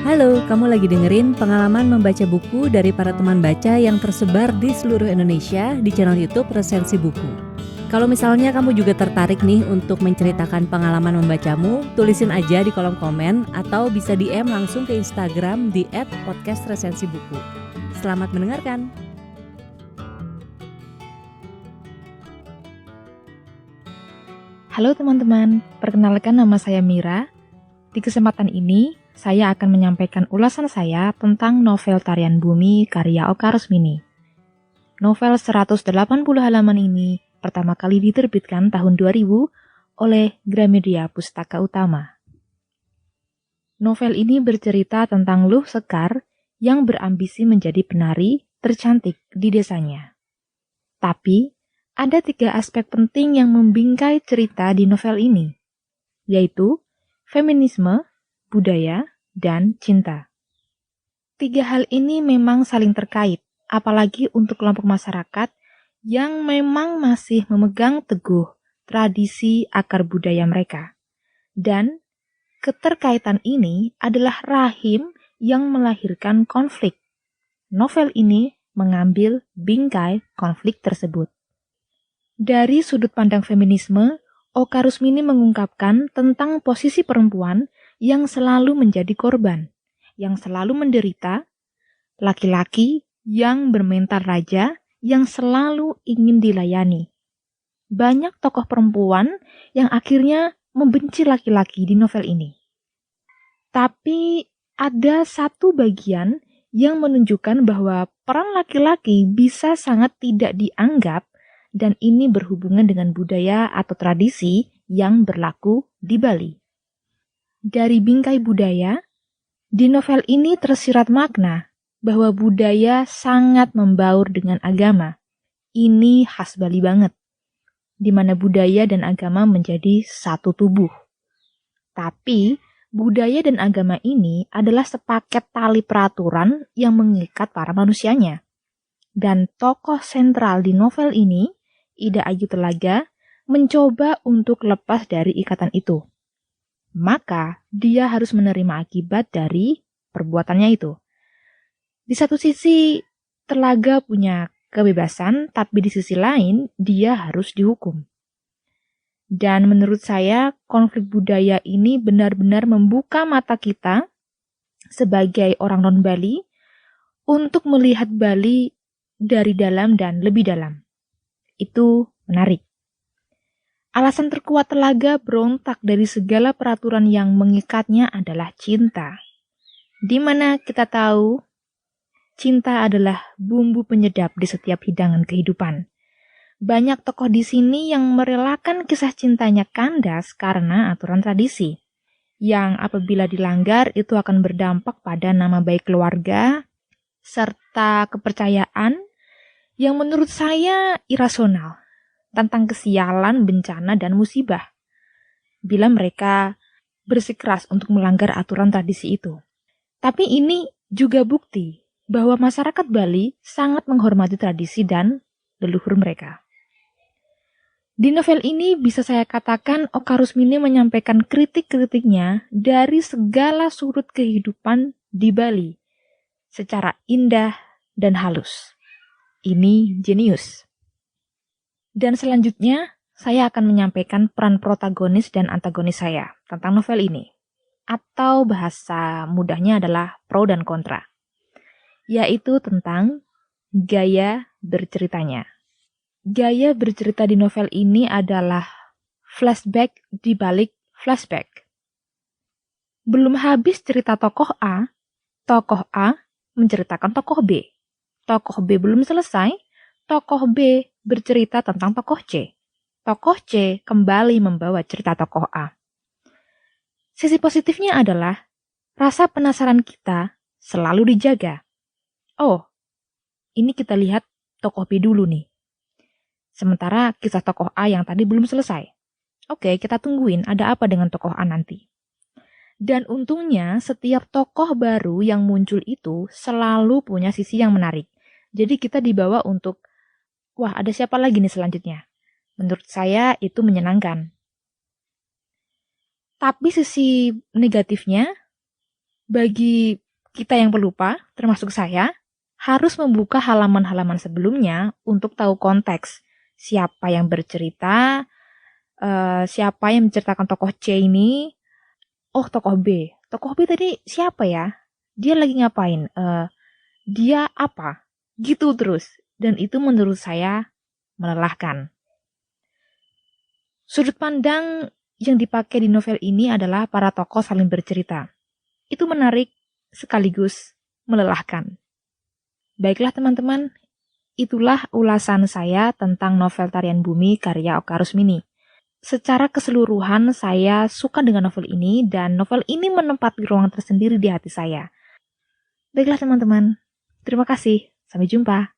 Halo, kamu lagi dengerin pengalaman membaca buku dari para teman baca yang tersebar di seluruh Indonesia di channel YouTube Resensi Buku. Kalau misalnya kamu juga tertarik nih untuk menceritakan pengalaman membacamu, tulisin aja di kolom komen atau bisa DM langsung ke Instagram di @podcastresensibuku. Selamat mendengarkan. Halo teman-teman, perkenalkan nama saya Mira. Di kesempatan ini, saya akan menyampaikan ulasan saya tentang novel Tarian Bumi karya Oka Rusmini. Novel 180 halaman ini pertama kali diterbitkan tahun 2000 oleh Gramedia Pustaka Utama. Novel ini bercerita tentang Luh Sekar yang berambisi menjadi penari tercantik di desanya. Tapi, ada 3 aspek penting yang membingkai cerita di novel ini, yaitu feminisme, budaya, dan cinta. 3 hal ini memang saling terkait, apalagi untuk kelompok masyarakat yang memang masih memegang teguh tradisi akar budaya mereka. Dan keterkaitan ini adalah rahim yang melahirkan konflik. Novel ini mengambil bingkai konflik tersebut. Dari sudut pandang feminisme, Oka Rusmini mengungkapkan tentang posisi perempuan yang selalu menjadi korban, yang selalu menderita, laki-laki yang bermental raja, yang selalu ingin dilayani. Banyak tokoh perempuan yang akhirnya membenci laki-laki di novel ini. Tapi ada satu bagian yang menunjukkan bahwa peran laki-laki bisa sangat tidak dianggap, dan ini berhubungan dengan budaya atau tradisi yang berlaku di Bali. Dari bingkai budaya, di novel ini tersirat makna bahwa budaya sangat membaur dengan agama. Ini khas Bali banget, di mana budaya dan agama menjadi satu tubuh. Tapi, budaya dan agama ini adalah sepaket tali peraturan yang mengikat para manusianya. Dan tokoh sentral di novel ini, Ida Ayu Telaga, mencoba untuk lepas dari ikatan itu. Maka, dia harus menerima akibat dari perbuatannya itu. Di satu sisi, Telaga punya kebebasan, tapi di sisi lain, dia harus dihukum. Dan menurut saya, konflik budaya ini benar-benar membuka mata kita sebagai orang non-Bali untuk melihat Bali dari dalam dan lebih dalam. Itu menarik. Alasan terkuat Telaga berontak dari segala peraturan yang mengikatnya adalah cinta. Di mana kita tahu, cinta adalah bumbu penyedap di setiap hidangan kehidupan. Banyak tokoh di sini yang merelakan kisah cintanya kandas karena aturan tradisi, yang apabila dilanggar itu akan berdampak pada nama baik keluarga, serta kepercayaan yang menurut saya irasional tentang kesialan, bencana, dan musibah bila mereka bersikeras untuk melanggar aturan tradisi itu. Tapi ini juga bukti bahwa masyarakat Bali sangat menghormati tradisi dan leluhur mereka. Di novel ini bisa saya katakan Oka Rusmini menyampaikan kritik-kritiknya dari segala sudut kehidupan di Bali secara indah dan halus. Ini jenius. Dan selanjutnya, saya akan menyampaikan peran protagonis dan antagonis saya tentang novel ini. Atau bahasa mudahnya adalah pro dan kontra. Yaitu tentang gaya berceritanya. Gaya bercerita di novel ini adalah flashback di balik flashback. Belum habis cerita tokoh A menceritakan tokoh B. Tokoh B belum selesai, tokoh B bercerita tentang tokoh C. Tokoh C kembali membawa cerita tokoh A. Sisi positifnya adalah rasa penasaran kita selalu dijaga. Oh, ini kita lihat tokoh B dulu nih. Sementara kisah tokoh A yang tadi belum selesai. Oke, kita tungguin ada apa dengan tokoh A nanti. Dan untungnya setiap tokoh baru yang muncul itu selalu punya sisi yang menarik. Jadi kita dibawa untuk, wah ada siapa lagi nih selanjutnya? Menurut saya itu menyenangkan. Tapi sisi negatifnya, bagi kita yang pelupa, termasuk saya, harus membuka halaman-halaman sebelumnya untuk tahu konteks. Siapa yang bercerita, siapa yang menceritakan tokoh C ini, oh tokoh B. Tokoh B tadi siapa ya? Dia lagi ngapain? Dia apa? Gitu terus. Dan itu menurut saya melelahkan. Sudut pandang yang dipakai di novel ini adalah para tokoh saling bercerita. Itu menarik sekaligus melelahkan. Baiklah teman-teman, itulah ulasan saya tentang novel Tarian Bumi karya Oka Rusmini. Secara keseluruhan saya suka dengan novel ini dan novel ini menempati ruang tersendiri di hati saya. Baiklah teman-teman, terima kasih. Sampai jumpa.